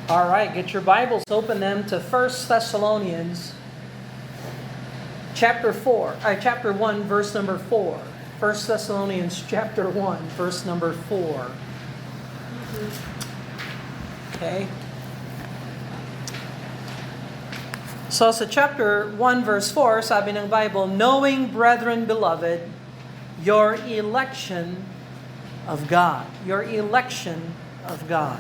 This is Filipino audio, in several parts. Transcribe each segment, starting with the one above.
All right, get your Bibles, open them to First Thessalonians chapter 1, verse number 4. First Thessalonians chapter 1, verse number 4. Okay. So sa chapter 1, verse 4, sabi ng Bible, knowing, brethren beloved, your election of God. Your election of God.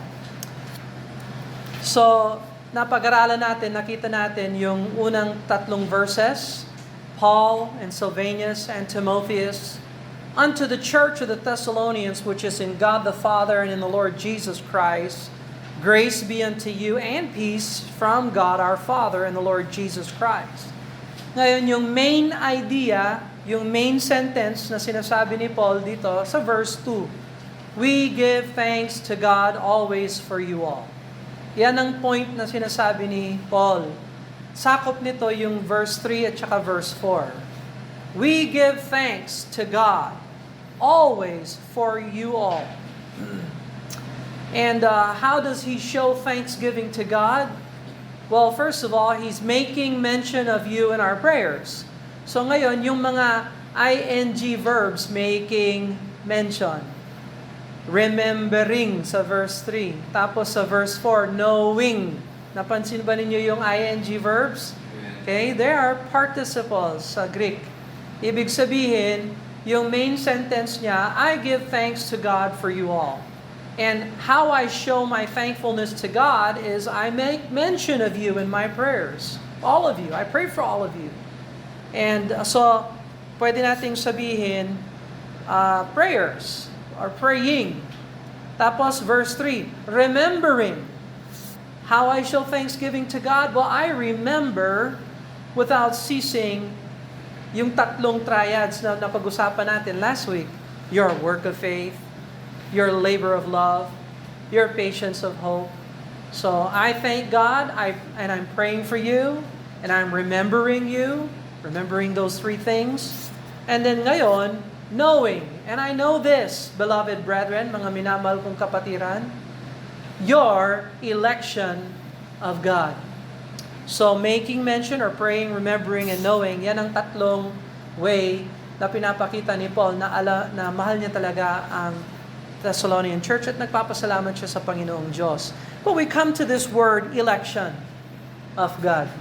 So, napag-aralan natin, nakita natin yung unang tatlong verses, Paul and Silvanus and Timotheus, unto the church of the Thessalonians, which is in God the Father and in the Lord Jesus Christ, grace be unto you and peace from God our Father and the Lord Jesus Christ. Ngayon, yung main idea, yung main sentence na sinasabi ni Paul dito sa verse 2, we give thanks to God always for you all. Yan ang point na sinasabi ni Paul. Sakop nito yung verse 3 at saka verse 4. We give thanks to God always for you all. And how does he show thanksgiving to God? Well, first of all, he's making mention of you in our prayers. So ngayon, yung mga ing verbs making mention. Remembering sa verse 3. Tapos sa verse 4, knowing. Napansin ba ninyo yung ing verbs? Okay, they are participles sa Greek. Ibig sabihin, yung main sentence niya, I give thanks to God for you all. And how I show my thankfulness to God is I make mention of you in my prayers. All of you. I pray for all of you. And so, pwede nating sabihin, prayers. Or praying. Tapos verse 3, remembering. How I show thanksgiving to God? Well, I remember without ceasing yung tatlong triads na napag-usapan natin last week. Your work of faith, your labor of love, your patience of hope. So I thank God, and I'm praying for you, and I'm remembering you, remembering those three things. And then ngayon, knowing, and I know this, beloved brethren, mga minamahal kong kapatiran, your election of God. So making mention or praying, remembering, and knowing, yan ang tatlong way na pinapakita ni Paul na mahal niya talaga ang Thessalonian church at nagpapasalamat siya sa Panginoong Diyos. But we come to this word, election of God.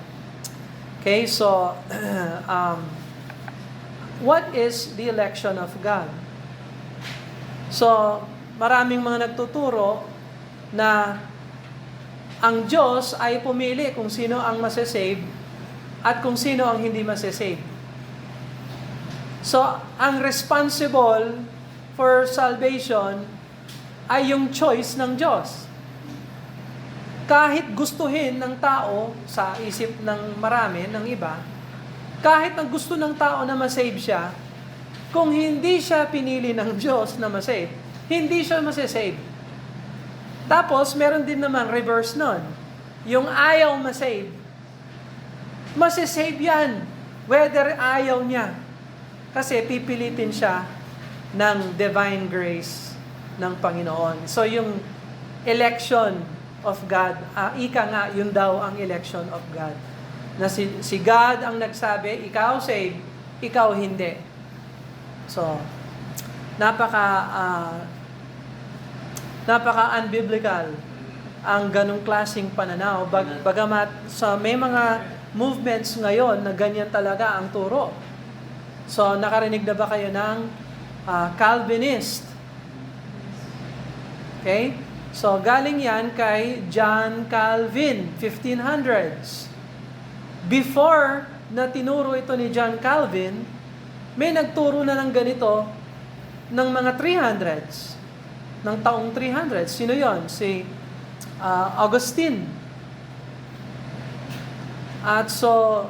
Okay, so what is the election of God? So, maraming mga nagtuturo na ang Diyos ay pumili kung sino ang masasave at kung sino ang hindi masasave. So, ang responsible for salvation ay yung choice ng Diyos. Kahit gustuhin ng tao sa isip ng marami, ng iba, kahit ang gusto ng tao na masave siya, kung hindi siya pinili ng Diyos na masave, hindi siya masasave. Tapos, meron din naman reverse nun. Yung ayaw masave, masasave yan, whether ayaw niya. Kasi pipilitin siya ng divine grace ng Panginoon. So, yung election of God, ika nga, yun daw ang election of God. Na si God ang nagsabi, ikaw save, ikaw hindi. So, napaka-unbiblical ang ganong klaseng pananaw. Bagamat may mga movements ngayon na ganyan talaga ang turo. So, nakarinig na ba kayo ng Calvinist? Okay? So, galing yan kay John Calvin, 1500s. Before na tinuro ito ni John Calvin, may nagturo na ng ganito ng mga 300s, ng taong 300s. Sino yon? Si Augustine. At so,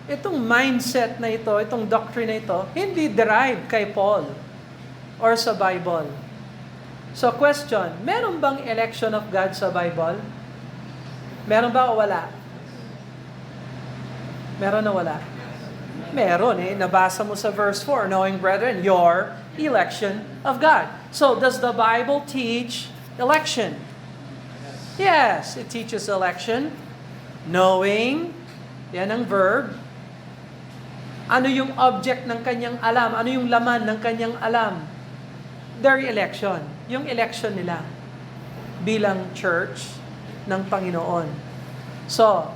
itong mindset na ito, itong doctrine na ito, hindi derived kay Paul or sa Bible. So question, meron bang election of God sa Bible? Meron ba o wala? Meron o wala? Meron nabasa mo sa verse 4, knowing brethren, your election of God. So, does the Bible teach election? Yes, it teaches election. Knowing, yan ang verb. Ano yung object ng kanyang alam? Ano yung laman ng kanyang alam? Their election. Yung election nila bilang church ng Panginoon. So,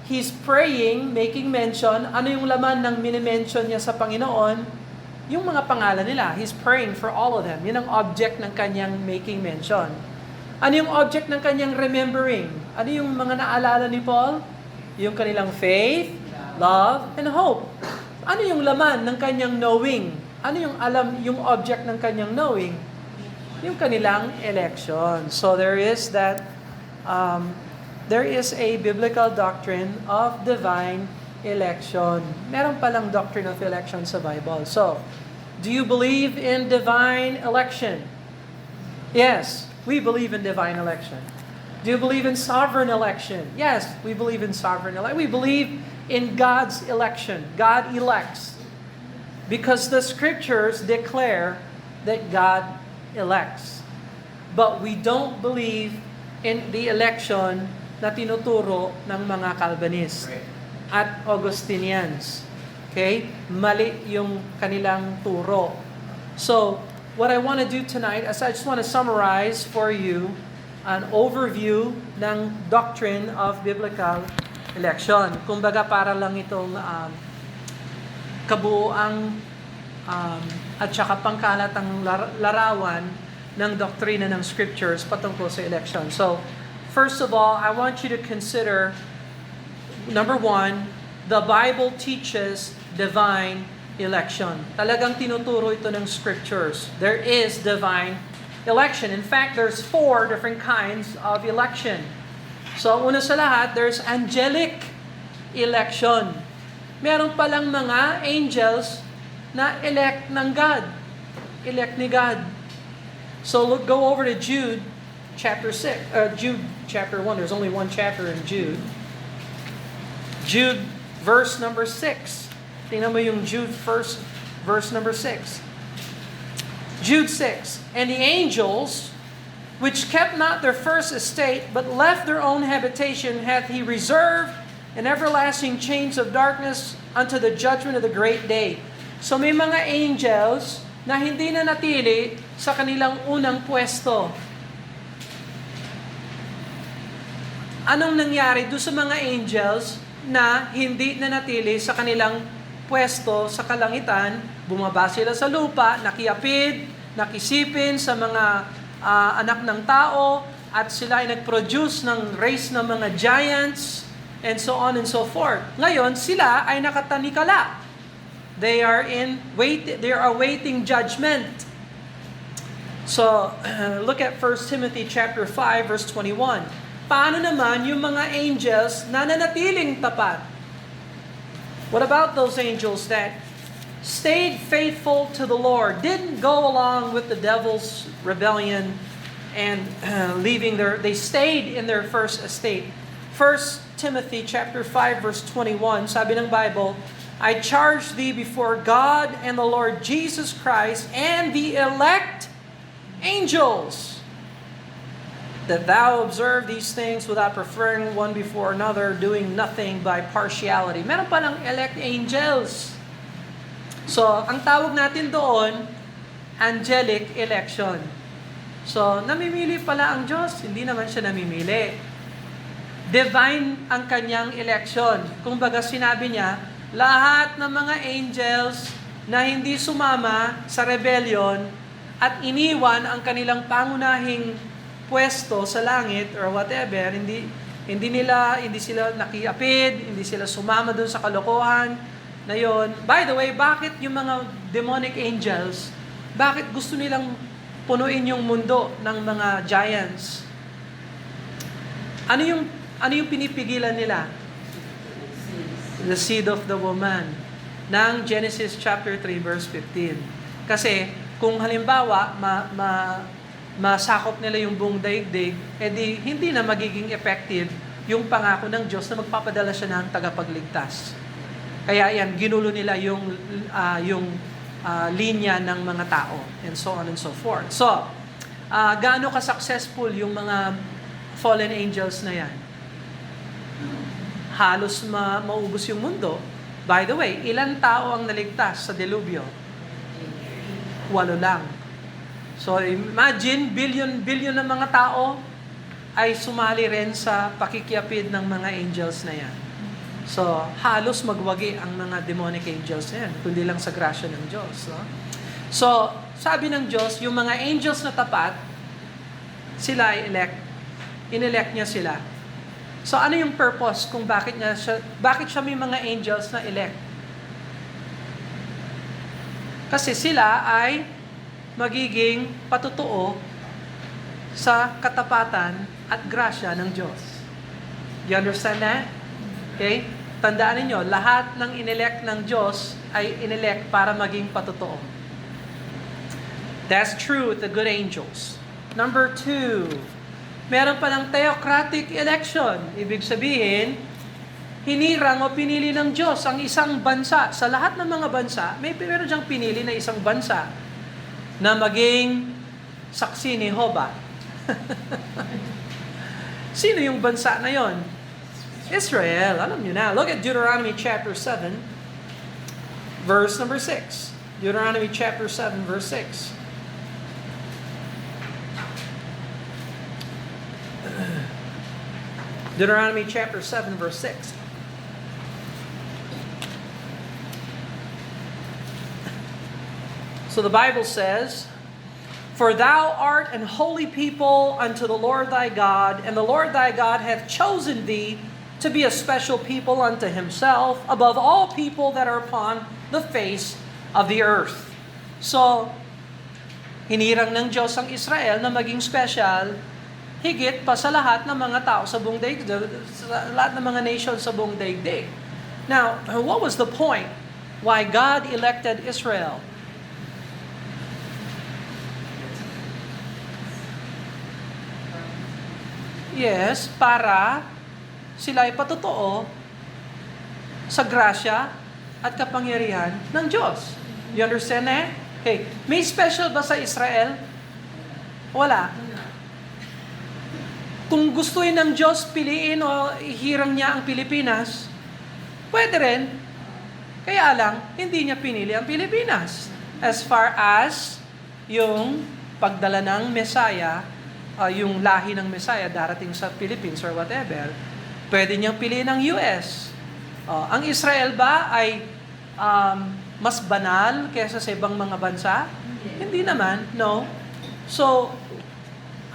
he's praying, making mention, ano yung laman ng minimension niya sa Panginoon? Yung mga pangalan nila. He's praying for all of them. Yun ang object ng kanyang making mention. Ano yung object ng kanyang remembering? Ano yung mga naalala ni Paul? Yung kanilang faith, love, and hope. Ano yung laman ng kanyang knowing? Ano yung alam, yung object ng kanyang knowing? Yung kanilang election. So there is a biblical doctrine of divine election. Meron palang doctrine of election sa Bible. So, do you believe in divine election? Yes, we believe in divine election. Do you believe in sovereign election? Yes, we believe in sovereign election. We believe in God's election. God elects. Because the scriptures declare that God elects. But we don't believe in the election na tinuturo ng mga Calvinists at Augustinians. Okay? Mali yung kanilang turo. So, what I want to do tonight is I just want to summarize for you an overview ng doctrine of biblical election. Kumbaga para lang itong kabuuang at saka pangkalatang larawan ng doktrina ng scriptures patungkol sa election. So, first of all, I want you to consider, number one, the Bible teaches divine election. Talagang tinuturo ito ng scriptures. There is divine election. In fact, there's 4 different kinds of election. So, una sa lahat, there's angelic election. Meron palang mga angels na elect ng God. Elect ni God. So, go over to Jude chapter 1. There's only one chapter in Jude. Jude verse number 6. Tingnan mo yung Jude verse number 6. Jude 6. And the angels, which kept not their first estate, but left their own habitation, hath he reserved in everlasting chains of darkness unto the judgment of the great day. So may mga angels na hindi na natili sa kanilang unang pwesto. Anong nangyari doon sa mga angels na hindi na natili sa kanilang pwesto sa kalangitan? Bumaba sila sa lupa, nakiapid, nakisipin sa mga anak ng tao, at sila ay nag-produce ng race ng mga giants, and so on and so forth. Ngayon, sila ay nakatanikala. They are awaiting judgment. So, look at 1 Timothy chapter 5 verse 21. Paano naman yung mga angels na nanatiling tapat? What about those angels that stayed faithful to the Lord, didn't go along with the devil's rebellion and they stayed in their first estate? 1 Timothy chapter 5 verse 21, sabi ng Bible, I charge thee before God and the Lord Jesus Christ and the elect angels, that thou observe these things without preferring one before another, doing nothing by partiality. Meron pa ng elect angels. So, ang tawag natin doon, angelic election. So, namimili pala ang Diyos, hindi naman siya namimili. Divine ang kanyang election. Kung baga sinabi niya, lahat ng mga angels na hindi sumama sa rebellion at iniwan ang kanilang pangunahing pwesto sa langit or whatever, hindi sila nakiapid, hindi sila sumama doon sa kalokohan na yon. By the way, bakit yung mga demonic angels, bakit gusto nilang punuin yung mundo ng mga giants? Ano yung pinipigilan nila? The seed of the woman ng Genesis chapter 3 verse 15. Kasi kung halimbawa masakop nila yung buong daigdig, edi hindi na magiging effective yung pangako ng Diyos na magpapadala siya ng tagapagligtas. Kaya yan, ginulo nila yung linya ng mga tao and so on and so forth. So, gaano ka-successful yung mga fallen angels na yan. Halos maubos yung mundo. By the way, ilan tao ang naligtas sa delubyo? 8 lang. So imagine, billion ng mga tao ay sumali rin sa pakikiapid ng mga angels na yan. So halos magwagi ang mga demonic angels na yan, kundi lang sa grasya ng Diyos. No? So sabi ng Diyos, yung mga angels na tapat, sila ay elect. Inelect niya sila. So ano yung purpose kung bakit siya may mga angels na elect? Kasi sila ay magiging patutuo sa katapatan at grasya ng Diyos. You understand that? Okay? Tandaan niyo, lahat ng inelect ng Diyos ay inelect para maging patutuo. That's true with the good angels. Number 2, meron pa ng theocratic election. Ibig sabihin, hinirang o pinili ng Diyos ang isang bansa. Sa lahat ng mga bansa, meron diyang pinili na isang bansa na maging saksi ni Jehovah. Sino yung bansa na yon? Israel. Alam niyo na. Look at Deuteronomy chapter 7, verse number 6. Deuteronomy chapter 7, verse 6. Deuteronomy chapter 7, verse 6. So the Bible says, "For thou art an holy people unto the Lord thy God, and the Lord thy God hath chosen thee to be a special people unto himself, above all people that are upon the face of the earth." So, hinirang ng Diyos ang Israel na maging special, higit pa sa lahat ng mga tao sa buong daigdig, sa lahat ng mga nations sa buong daigdig. Now, what was the point why God elected Israel? Yes, para sila ay patutuo sa grasya at kapangyarihan ng Diyos. You understand that? Okay. May special ba sa Israel? Wala. Kung gustuin ng Diyos piliin o ihirang niya ang Pilipinas, pwede rin. Kaya lang, hindi niya pinili ang Pilipinas. As far as yung pagdala ng Messiah, yung lahi ng Messiah darating sa Philippines or whatever, pwede niyang piliin ang US. Ang Israel ba ay mas banal kaysa sa ibang mga bansa? Hindi naman, no. So,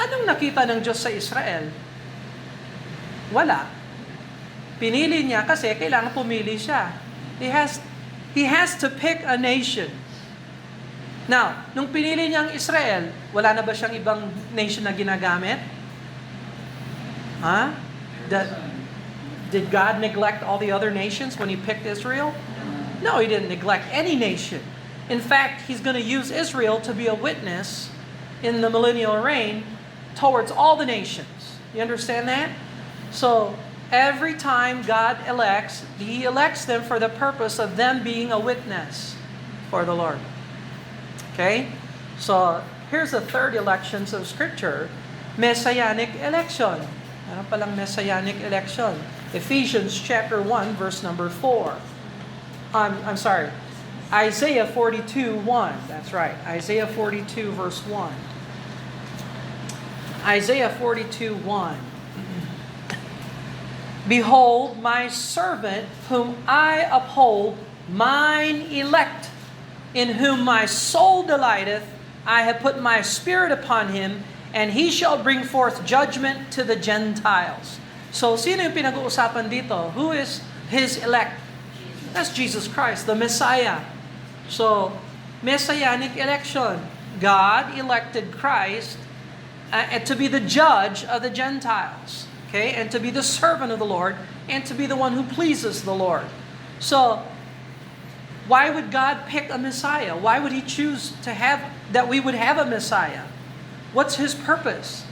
anong nakita ng Diyos sa Israel? Wala. Pinili niya kasi kailangan pumili siya. He has to pick a nation. Now, nung pinili niya ang Israel, wala na ba siyang ibang nation na ginagamit? Huh? Did God neglect all the other nations when He picked Israel? No, He didn't neglect any nation. In fact, He's going to use Israel to be a witness in the millennial reign towards all the nations. You understand that? So, every time God elects, He elects them for the purpose of them being a witness for the Lord. Okay? So, here's the third elections of Scripture. Messianic election. Ano palang Messianic election? Ephesians chapter 1, verse number 4. I'm sorry. Isaiah 42:1. That's right. Isaiah 42, verse 1. Isaiah 42:1. Behold, my servant, whom I uphold, mine elect, in whom my soul delighteth. I have put my spirit upon him, and he shall bring forth judgment to the Gentiles. So, sino yung pinag-uusapan dito? Who is his elect? That's Jesus Christ, the Messiah. So, Messianic election. God elected Christ to be the judge of the Gentiles. Okay? And to be the servant of the Lord, and to be the one who pleases the Lord. So, why would God pick a Messiah? Why would He choose to have that we would have a Messiah? What's His purpose?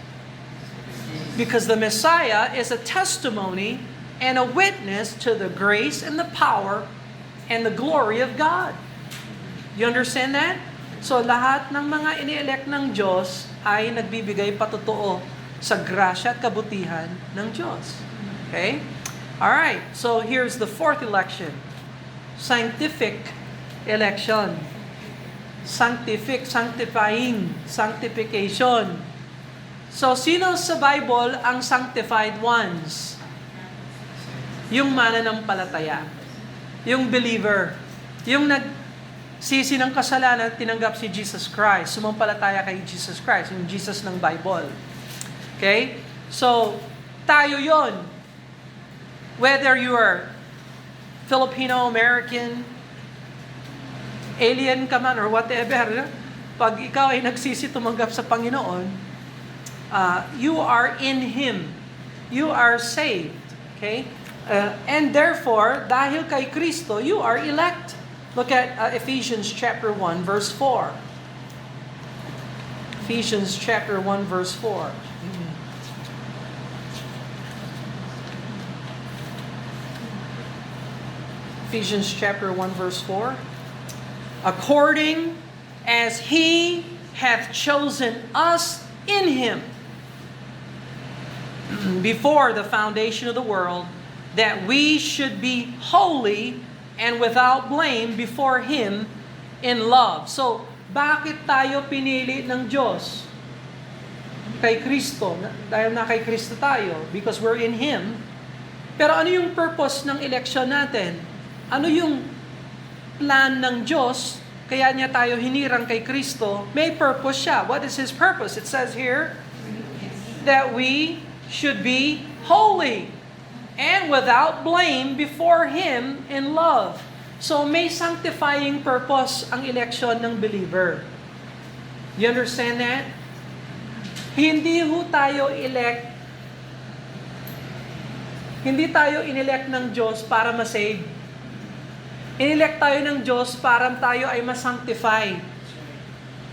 Because the Messiah is a testimony and a witness to the grace and the power and the glory of God. You understand that? So lahat ng mga ini-elect ng Diyos ay nagbibigay patutuo sa grasya at kabutihan ng Diyos. Okay? Alright, so here's the fourth election. Scientific election. Sanctifying, sanctification. So, sino sa Bible ang sanctified ones? Yung mananampalataya. Yung believer. Yung nagsisi ng kasalanan at tinanggap si Jesus Christ. Sumampalataya kay Jesus Christ. Yung Jesus ng Bible. Okay? So, tayo yon. Whether you are Filipino, American, alien ka man, or whatever, pag ikaw ay nagsisi tumanggap sa Panginoon, you are in Him. You are saved. Okay? And therefore, dahil kay Kristo, you are elect. Look at Ephesians chapter 1, verse 4. Ephesians chapter 1, verse 4. Ephesians chapter 1, verse 4. According as He hath chosen us in Him before the foundation of the world, that we should be holy and without blame before Him in love. So, bakit tayo pinili ng Diyos? Kay Kristo. Dahil na kay Kristo tayo. Because we're in Him. Pero ano yung purpose ng election natin? Ano yung plan ng Diyos? Kaya niya tayo hinirang kay Kristo. May purpose siya. What is His purpose? It says here that we should be holy and without blame before Him in love. So may sanctifying purpose ang election ng believer. You understand that? Hindi tayo inelect ng Diyos para ma-save. Inelect tayo ng Diyos para tayo ay ma-sanctify.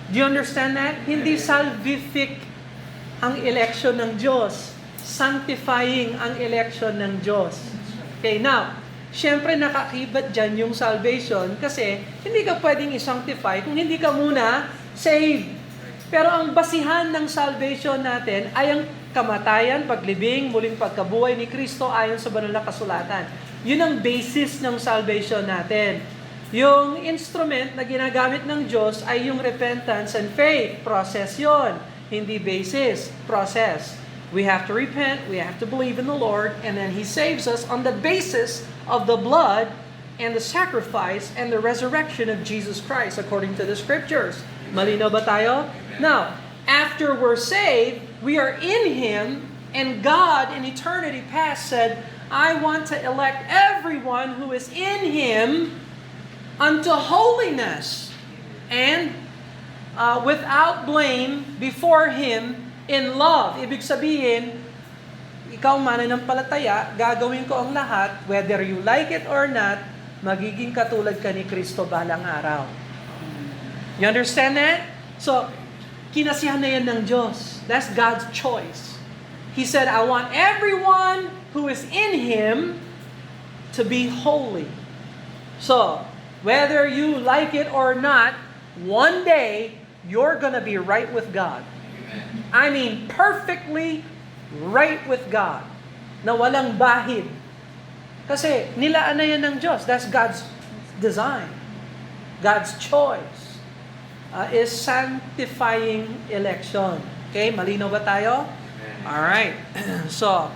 Do you understand that? Hindi salvific ang election ng Diyos. Sanctifying ang election ng Diyos. Okay, now, syempre nakakibat dyan yung salvation kasi hindi ka pwedeng i-sanctify kung hindi ka muna saved. Pero ang basihan ng salvation natin ay ang kamatayan, paglibing, muling pagkabuhay ni Kristo ayon sa banal na kasulatan. Yun ang basis ng salvation natin. Yung instrument na ginagamit ng Diyos ay yung repentance and faith. Process yun. Hindi basis. Process. We have to repent, we have to believe in the Lord, and then He saves us on the basis of the blood and the sacrifice and the resurrection of Jesus Christ according to the Scriptures. Malinaw ba tayo? Now, after we're saved, we are in Him, and God in eternity past said, I want to elect everyone who is in Him unto holiness and without blame before Him in love. Ibig sabihin, ikaw mananampalataya, gagawin ko ang lahat, whether you like it or not, magiging katulad ka ni Kristo balang araw. You understand that? So, kinasihan na yan ng Diyos. That's God's choice. He said, I want everyone who is in Him to be holy. So, whether you like it or not, one day, you're gonna be right with God. I mean, perfectly right with God. Na walang bahid. Kasi nilaan na yan ng Diyos. That's God's design. God's choice. Is sanctifying election. Okay, malinaw ba tayo? Alright. So,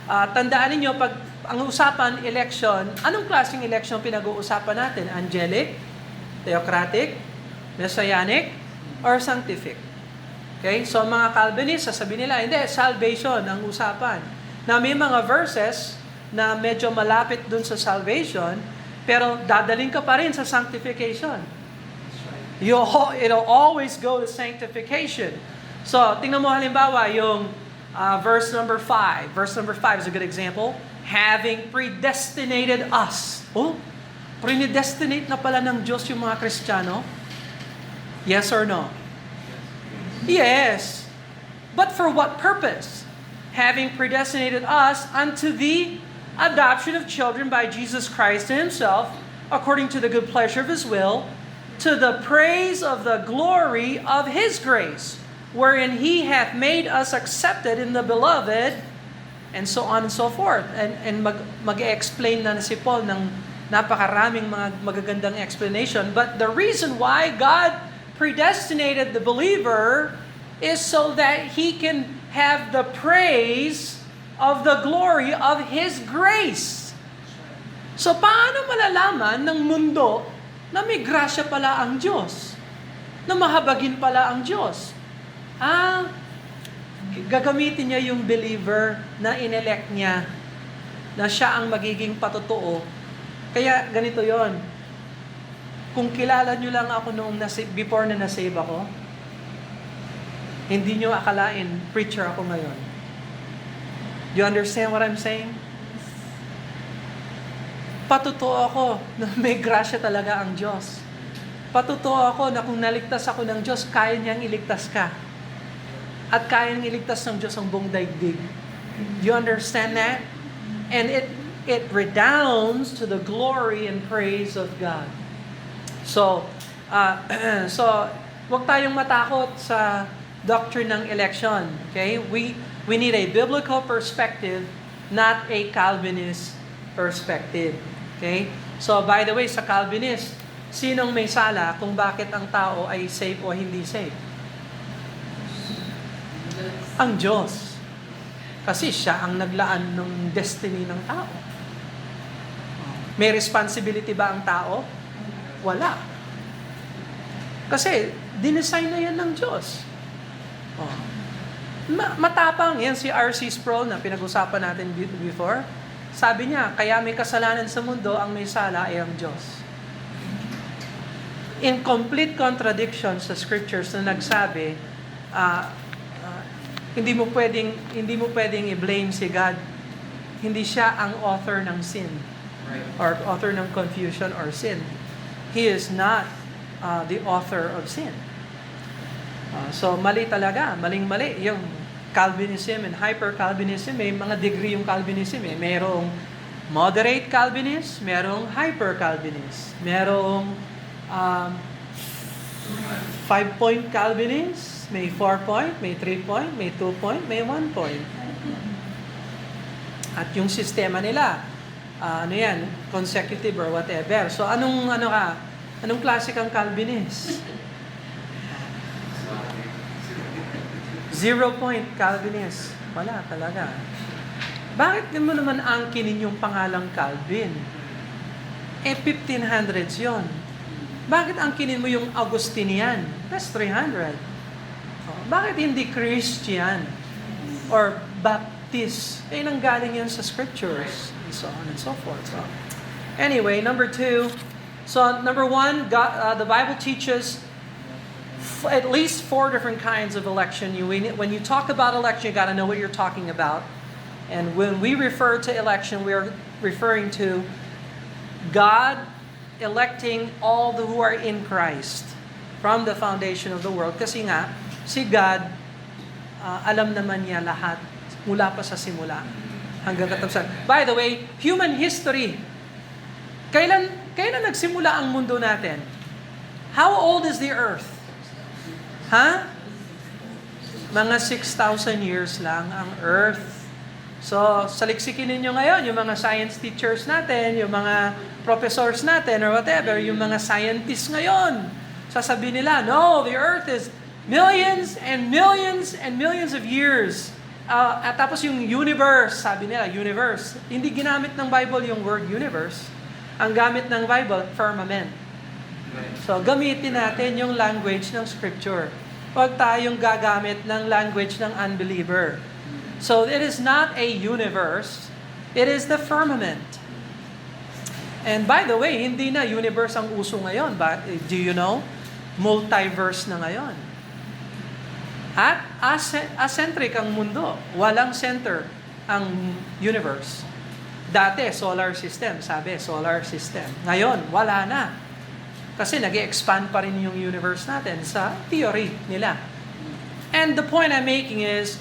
tandaan niyo pag ang usapan, election, anong klaseng election pinag-uusapan natin? Angelic? Theocratic? Messianic? Or sanctific? Okay? So, mga Calvinists, sasabihin nila, hindi, salvation ang usapan. Na may mga verses na medyo malapit dun sa salvation, pero dadaling ka pa rin sa sanctification. It'll always go to sanctification. So, tingnan mo halimbawa yung verse number 5. Verse number 5 is a good example. Having predestinated us. Oh, predestinate na pala ng Diyos yung mga Kristiyano? Yes or no? Yes. But for what purpose? Having predestinated us unto the adoption of children by Jesus Christ Himself, according to the good pleasure of His will, to the praise of the glory of His grace, wherein He hath made us accepted in the Beloved, and so on and so forth. And mag-explain na si Paul ng napakaraming mga magagandang explanation. But the reason why God predestinated the believer is so that he can have the praise of the glory of His grace. So paano malalaman ng mundo na may grasya pala ang Diyos? Na mahabagin pala ang Diyos? Gagamitin niya yung believer na inelect niya, na siya ang magiging patotoo. Kaya ganito yon. Kung kilala nyo lang ako noong before na nasave ako, hindi nyo akalain preacher ako ngayon. Do you understand what I'm saying? Patotoo ako na may grasya talaga ang Diyos. Patotoo ako na kung naligtas ako ng Diyos, kaya niyang iligtas ka. At kaya niyang iligtas ng Diyos ang buong daigdig. Do you understand that? And it redounds to the glory and praise of God. So wag tayong matakot sa doctrine ng election. Okay? We need a biblical perspective, not a Calvinist perspective. Okay? So, by the way, sa Calvinist, sinong may sala kung bakit ang tao ay safe o hindi safe? Ang Diyos. Kasi siya ang naglaan ng destiny ng tao. May responsibility ba ang tao? Wala. Kasi, dinesign na yan ng Diyos. Matapang yan si R.C. Sproul na pinag-usapan natin before. Sabi niya, kaya may kasalanan sa mundo, ang may sala ay ang Diyos. In complete contradiction sa scriptures na nagsabi, hindi mo pwedeng i-blame si God. Hindi siya ang author ng sin or author ng confusion or sin. He is not the author of sin. So mali talaga, maling-mali yung Calvinism and hyper-Calvinism. May mga degree yung Calvinism. Merong moderate Calvinist, merong hyper-Calvinist, merong 5-point Calvinist, may 4-point, may 3-point, may 2-point, may 1-point. At yung sistema nila, consecutive or whatever. So anong klase kang Calvinist? 0-point Calvinist. Wala talaga. Bakit mo naman angkinin yung pangalang Calvin? 1500s yon. Bakit angkinin mo yung Augustinian? That's 300. Bakit hindi Christian? Or Baptist? Nanggaling yan sa scriptures. And so on and so forth. So, anyway, number 2. So, number 1, the Bible teaches at least 4 different kinds of election. When you talk about election, you got to know what you're talking about. And when we refer to election, we are referring to God electing all who are in Christ from the foundation of the world. Kasi nga, si God, alam naman niya lahat mula pa sa simula hanggang katapusan. By the way, human history. Kailan nagsimula ang mundo natin? How old is the earth? Mga 6,000 years lang ang earth. So, saliksikin ninyo ngayon, yung mga science teachers natin, yung mga professors natin, or whatever, yung mga scientists ngayon, sasabihin nila, no, the earth is millions and millions and millions of years. At tapos yung universe, sabi nila, universe. Hindi ginamit ng Bible yung word universe. Ang gamit ng Bible, firmament. So, gamitin natin yung language ng Scripture. Huwag tayong gagamit ng language ng unbeliever. So, it is not a universe. It is the firmament. And by the way, hindi na universe ang uso ngayon. But, do you know? Multiverse na ngayon. At acentric ang mundo. Walang center ang universe. Dati, solar system. Sabi, solar system. Ngayon, wala na. Kasi nag-expand pa rin yung universe natin sa theory nila. And the point I'm making is,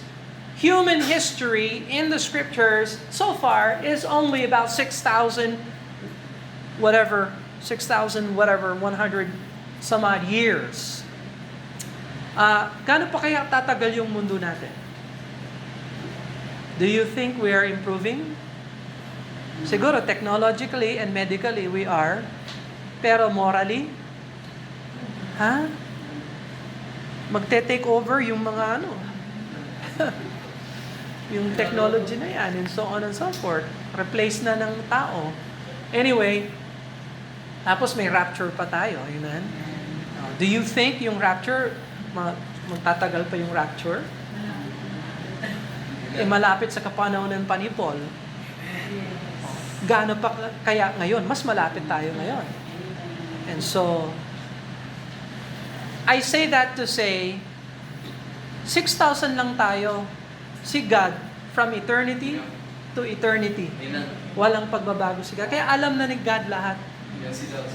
human history in the scriptures so far is only about 6,000 whatever, 100 some odd years. Gaano pa kaya tatagal yung mundo natin? Do you think we are improving? Siguro technologically and medically we are. Pero morally? Magte-take over yung mga yung technology na yan and so on and so forth. Replace na ng tao. Anyway, tapos may rapture pa tayo. Amen? Do you think yung rapture, magtatagal pa yung rapture? Malapit sa kapanahonan pa ni Paul. Gaano pa kaya ngayon? Mas malapit tayo ngayon. And so, I say that to say, 6,000 lang tayo. Si God, from eternity to eternity. Walang pagbabago si God. Kaya alam na ni God lahat. Yes, He does.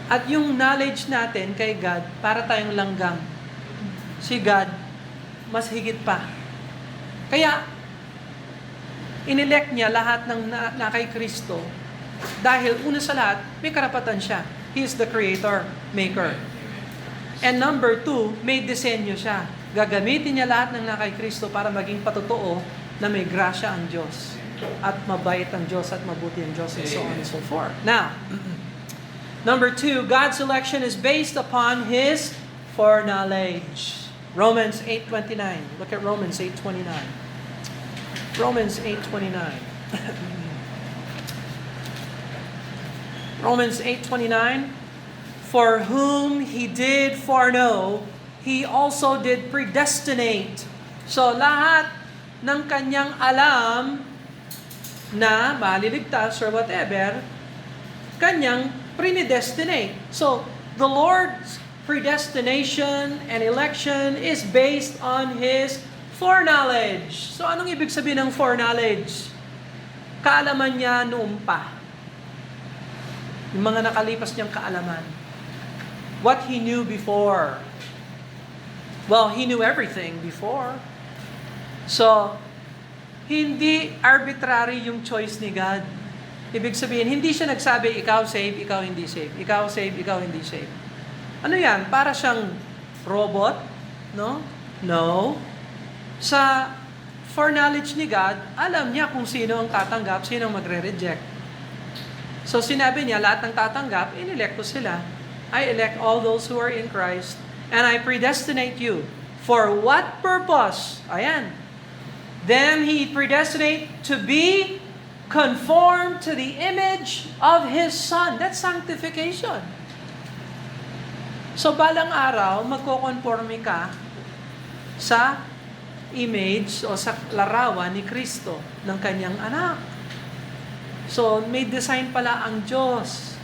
At yung knowledge natin kay God, para tayong langgam. Si God, mas higit pa. Kaya, inelect niya lahat ng na kay Kristo dahil una sa lahat, may karapatan siya. He is the creator, maker. And number 2, may disenyo siya. Gagamitin niya lahat ng na kay Kristo para maging patotoo na may grasya ang Diyos. At mabait ang Diyos at mabuti ang Diyos and so on and so forth. Now, number 2, God's election is based upon His foreknowledge. Romans 8:29. Look at Romans 8:29. Romans 8:29. Romans 8:29. For whom He did foreknow, He also did predestinate. So lahat ng kanyang alam na maliligtas or whatever, kanyang predestinate. So the Lord's predestination and election is based on His foreknowledge. So anong ibig sabihin ng foreknowledge? Kaalaman niya noon pa. Yung mga nakalipas niyang kaalaman. What He knew before. Well, He knew everything before. So, hindi arbitrary yung choice ni God. Ibig sabihin, hindi siya nagsabi, ikaw save, ikaw hindi save. Ikaw save, ikaw hindi save. Ano yan? Para siyang robot? No? No. Sa foreknowledge ni God, alam niya kung sino ang tatanggap, sino ang magre-reject. So sinabi niya, lahat ng tatanggap, inelekto sila. I elect all those who are in Christ, and I predestinate you. For what purpose? Ayan. Then He predestinate to be conformed to the image of His Son. That's sanctification. So balang araw, magkoconforme ka sa image o sa larawan ni Kristo ng kanyang anak. So may design pala ang Diyos.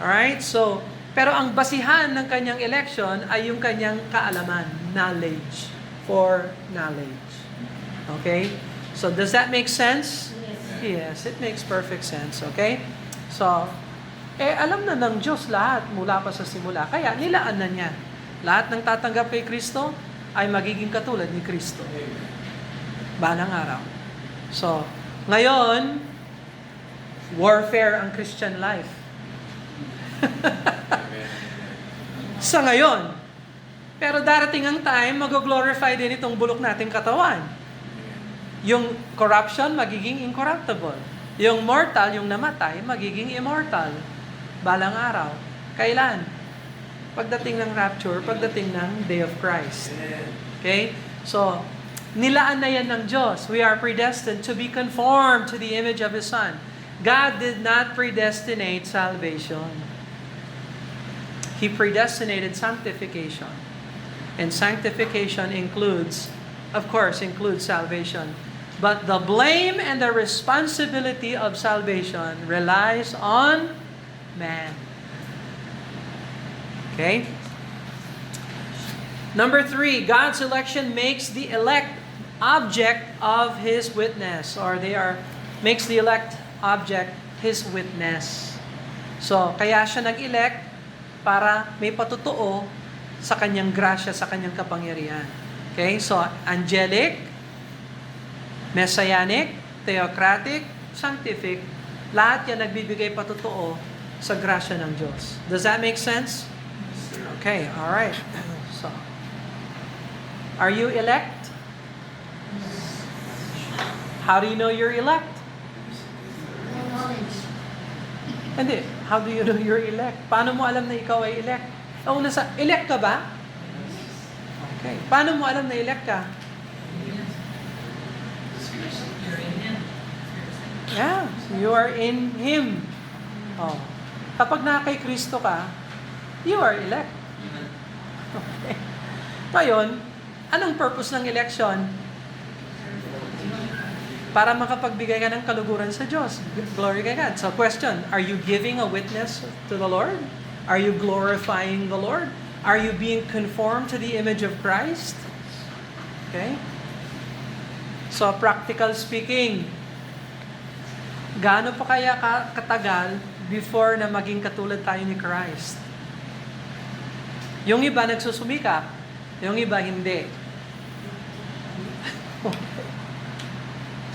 Alright? So, pero ang basihan ng kanyang election ay yung kanyang kaalaman, knowledge, for knowledge. Okay? So does that make sense? Yes, it makes perfect sense. Okay? So, alam na ng Diyos lahat mula pa sa simula. Kaya nilaan na niya. Lahat ng tatanggap kay Kristo ay magiging katulad ni Kristo. Balang araw. So, ngayon, warfare ang Christian life. Sa ngayon. Pero darating ang time, mag-glorify din itong bulok nating katawan. Yung corruption, magiging incorruptible. Yung mortal, yung namatay, magiging immortal. Balang araw. Kailan? Pagdating ng rapture, pagdating ng Day of Christ. Okay? So, nilaan na yan ng Diyos. We are predestined to be conformed to the image of His Son. God did not predestinate salvation. He predestinated sanctification. And sanctification includes salvation. But the blame and the responsibility of salvation relies on man. Okay? Number 3, God's election makes the elect object of His witness, or makes the elect object His witness. So, kaya siya nag-elect para may patotoo sa kanyang grasya, sa kanyang kapangyarihan. Okay? So, angelic, messianic, theocratic, sanctific, lahat yan nagbibigay patotoo sa grasya ng Diyos. Does that make sense? Okay, all right. So, Are you elect? How do you know you're elect? Knowledge. Hindi. How do you know you're elect? Paano mo alam na ikaw ay elect? Una sa, elect ka ba? Okay. Paano mo alam na elect ka? Yeah, you are in Him. Oh. Kapag na kay Kristo ka, you are elect. Okay. Ngayon, anong purpose ng election? Para makapagbigay ka ng kaluguran sa Diyos. Glory to God. So question, are you giving a witness to the Lord? Are you glorifying the Lord? Are you being conformed to the image of Christ? Okay? So practical speaking, gaano pa kaya katagal before na maging katulad tayo ni Christ? Yung iba nagsusumikap, yung iba hindi.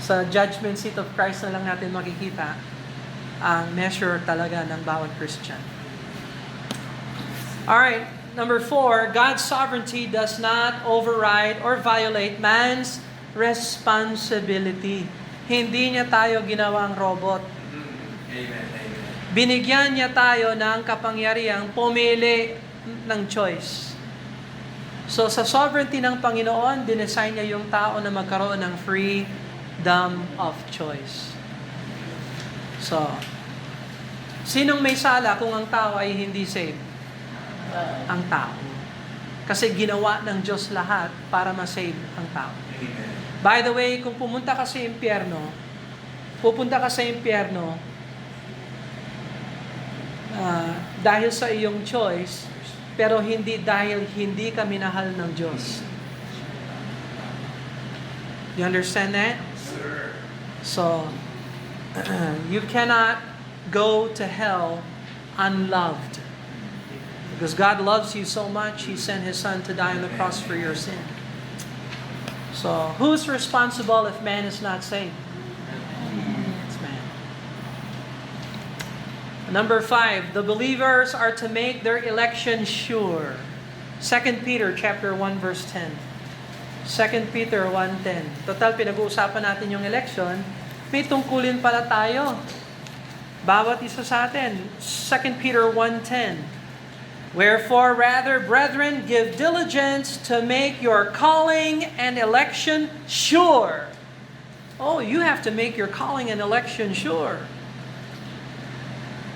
Sa judgment seat of Christ na lang natin makikita ang measure talaga ng bawat Christian. Alright, number 4, God's sovereignty does not override or violate man's responsibility. Hindi niya tayo ginawang robot. Amen. Binigyan niya tayo ng kapangyarihang pumili ng choice. So sa sovereignty ng Panginoon, dinesign niya yung tao na magkaroon ng freedom of choice. So, sinong may sala kung ang tao ay hindi saved? Ang tao. Kasi ginawa ng Diyos lahat para ma-save ang tao. Amen. By the way, kung pupunta ka sa impyerno dahil sa iyong choice, pero hindi dahil hindi ka minahal ng Diyos. You understand that? Sir. So, you cannot go to hell unloved. Because God loves you so much, He sent His Son to die on the cross for your sin. So, who's responsible if man is not saved? It's man. Number 5, the believers are to make their election sure. 2 Peter chapter 1 verse 10. 2 Peter 1:10. Total, pinag-uusapan natin yung election. May tungkulin pala tayo. Bawat isa sa atin. 2 Peter 1:10. Wherefore, rather, brethren, give diligence to make your calling and election sure. Oh, you have to make your calling and election sure.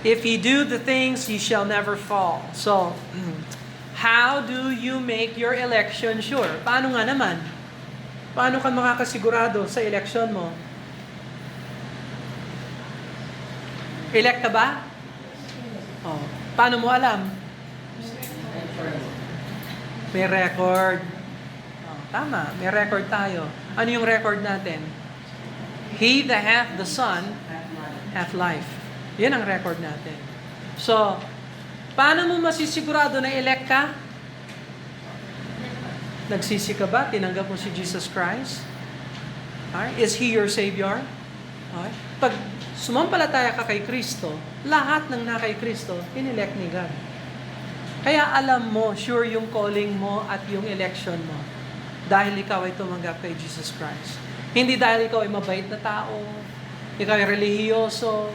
If ye do the things, ye shall never fall. So, how do you make your election sure? Paano nga naman? Paano ka makakasigurado sa election mo? Elect ka ba? Oh, paano mo alam? May record. Oh, tama, may record tayo. Ano yung record natin? He that hath the Son hath life. Yan ang record natin. So, paano mo masisigurado na elect ka? Nagsisi ka ba? Tinanggap mo si Jesus Christ? Alright? Is He your Savior? Alright? Pag sumampalataya ka kay Kristo, lahat ng na kay Kristo, inelect ni God. Kaya alam mo, sure yung calling mo at yung election mo. Dahil ikaw ay tumanggap kay Jesus Christ. Hindi dahil ikaw ay mabait na tao, ikaw ay relihiyoso,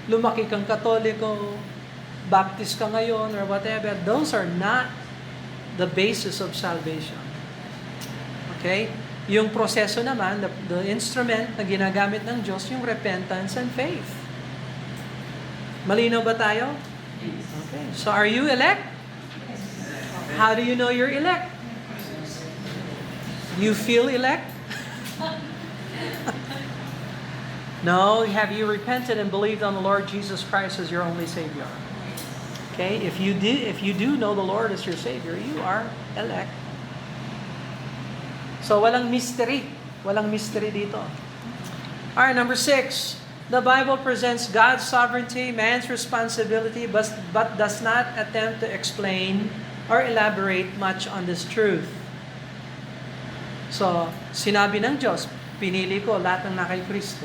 lumaki kang Katoliko, Baptist ka ngayon, or whatever. Those are not the basis of salvation. Okay? Yung proseso naman, the instrument na ginagamit ng Diyos, yung repentance and faith. Malinaw ba tayo? Okay. So are you elect? How do you know you're elect? You feel elect? No, have you repented and believed on the Lord Jesus Christ as your only Savior? Okay, if you do know the Lord as your Savior, you are elect. So walang mystery dito. All right, number 6. The Bible presents God's sovereignty, man's responsibility, but does not attempt to explain or elaborate much on this truth. So, sinabi ng Diyos, pinili ko lahat ng nakay Kristo.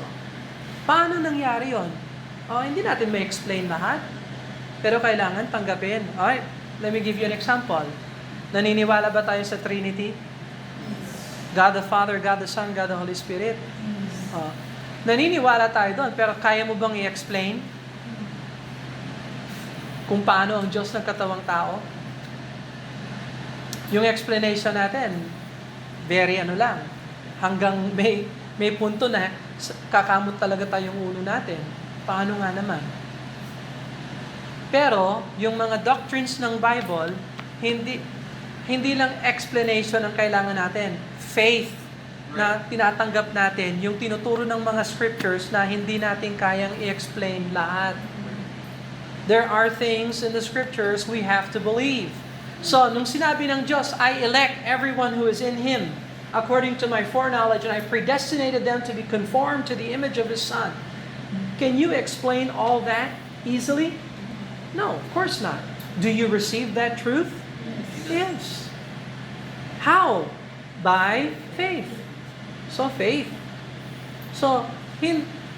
Paano nangyari yon? Hindi natin may explain lahat, pero kailangan tanggapin. Alright, let me give you an example. Naniniwala ba tayo sa Trinity? God the Father, God the Son, God the Holy Spirit. Naniniwala tayo doon, pero kaya mo bang i-explain kung paano ang Diyos nagkatawang tao? Yung explanation natin, very lang. Hanggang may punto na kakamot talaga tayong ulo natin. Paano nga naman? Pero, yung mga doctrines ng Bible, hindi lang explanation ang kailangan natin. Faith na tinatanggap natin, yung tinuturo ng mga scriptures na hindi natin kayang i-explain lahat. There are things in the scriptures we have to believe. So, nung sinabi ng Diyos, I elect everyone who is in Him according to my foreknowledge, and I predestinated them to be conformed to the image of His Son. Can you explain all that easily? No, of course not. Do you receive that truth? Yes. How? By faith. So, faith. So,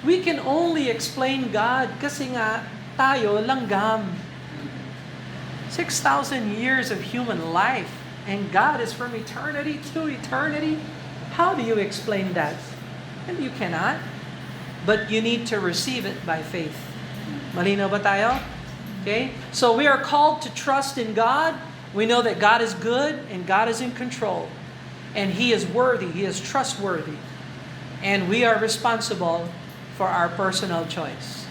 we can only explain God kasi nga tayo langgam. 6,000 years of human life, and God is from eternity to eternity. How do you explain that? And you cannot. But you need to receive it by faith. Malinaw ba tayo? Okay? So we are called to trust in God. We know that God is good and God is in control. And He is worthy. He is trustworthy. And we are responsible for our personal choice.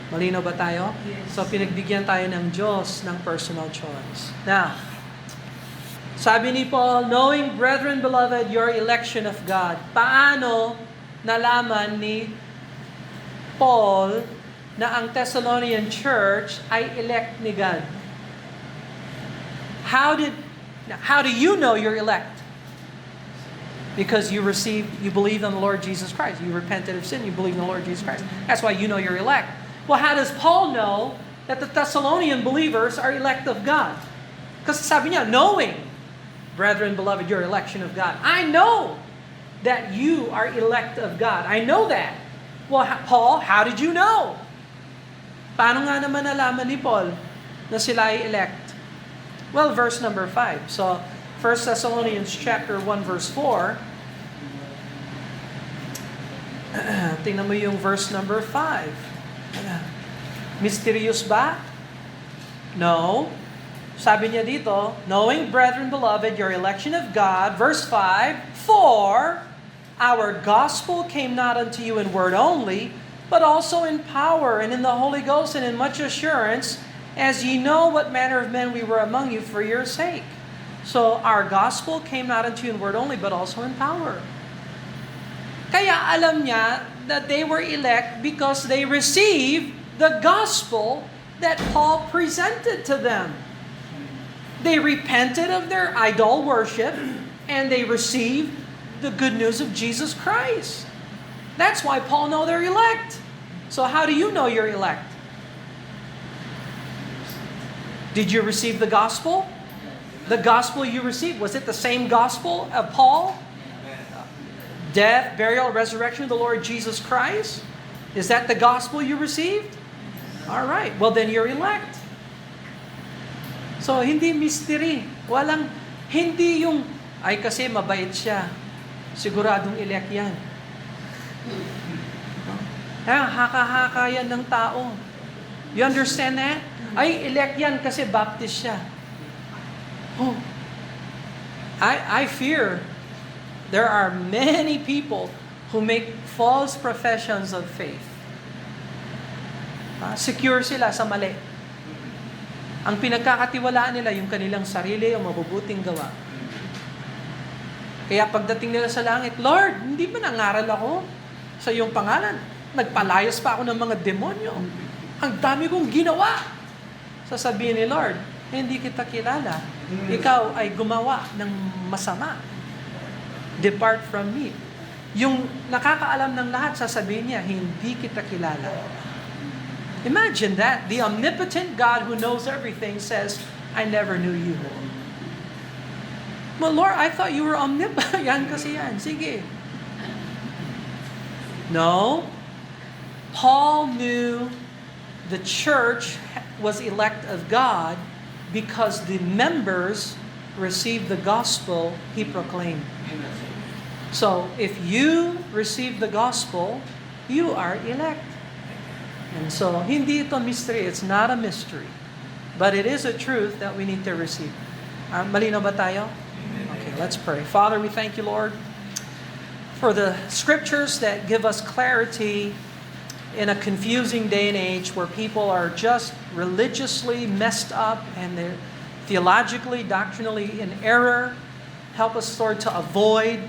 Malinaw ba tayo? Yes. So pinagbigyan tayo ng Diyos ng personal choice. Now, sabi ni Paul, knowing, brethren, beloved, your election of God. Paano nalaman ni Paul na ang Thessalonian church ay elect ni God? How do you know you're elect? Because you believe in the Lord Jesus Christ. You repented of sin, you believe in the Lord Jesus Christ. That's why you know you're elect. Well, how does Paul know that the Thessalonian believers are elect of God? Because sabi niya, knowing, brethren, beloved, your election of God. I know that you are elect of God. I know that. Well, Paul, how did you know? Paano nga naman nalaman ni Paul na sila ay elect? Well, verse number 5. So, 1 Thessalonians chapter 1, verse 4. Tingnan mo yung verse number 5. Mysterious ba? No. Sabi niya dito, knowing, brethren, beloved, your election of God. Verse 5, for our gospel came not unto you in word only, but also in power and in the Holy Ghost and in much assurance, as ye know what manner of men we were among you for your sake. So our gospel came not unto you in word only, but also in power. Kaya alam niya that they were elect because they received the gospel that Paul presented to them. They repented of their idol worship and they received the good news of Jesus Christ. That's why Paul knows they're elect. So how do you know you're elect? Did you receive the gospel? The gospel you received, was it the same gospel of Paul? Death, burial, resurrection of the Lord Jesus Christ? Is that the gospel you received? All right. Well, then you're elect. So, hindi mystery. Hindi yung, ay kasi mabait siya. Siguradong elect yan. Haka-haka yan ng tao. You understand that? Ay, elect yan kasi Baptist siya. Oh. I fear there are many people who make false professions of faith. Secure sila sa mali. Ang pinagkakatiwalaan nila yung kanilang sarili o mabubuting gawa. Kaya pagdating nila sa langit, Lord, hindi ba nangaral ako sa iyong pangalan? Nagpalayas pa ako ng mga demonyo. Ang dami kong ginawa. Sasabihin ni Lord, hindi kita kilala. Ikaw ay gumawa ng masama. Depart from me. Yung nakakaalam ng lahat, sasabihin niya, hindi kita kilala. Imagine that. The omnipotent God who knows everything says, I never knew you. Well, Lord, I thought you were omnipotent. Yan kasi yan. Sige. No. Paul knew the church was elect of God because the members received the gospel he proclaimed. So, if you receive the gospel, you are elect. And so, hindi ito mystery. It's not a mystery. But it is a truth that we need to receive. Malinaw ba tayo? Okay, let's pray. Father, we thank you, Lord, for the scriptures that give us clarity in a confusing day and age where people are just religiously messed up and they're theologically, doctrinally in error. Help us, Lord, to avoid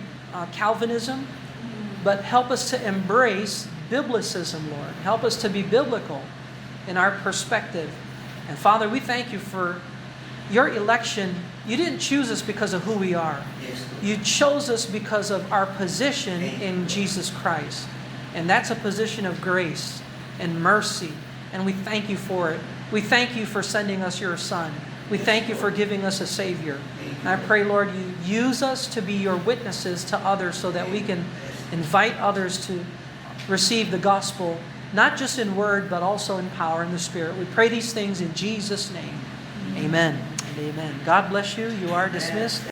Calvinism, but help us to embrace Biblicism, Lord. Help us to be biblical in our perspective. And Father, we thank you for your election. You didn't choose us because of who we are. You chose us because of our position in Jesus Christ. And that's a position of grace and mercy. And we thank you for it. We thank you for sending us your Son. We thank you for giving us a Savior. And I pray, Lord, you use us to be your witnesses to others so that we can invite others to receive the gospel, not just in word, but also in power in the Spirit. We pray these things in Jesus' name. Amen and amen. God bless you. You are dismissed.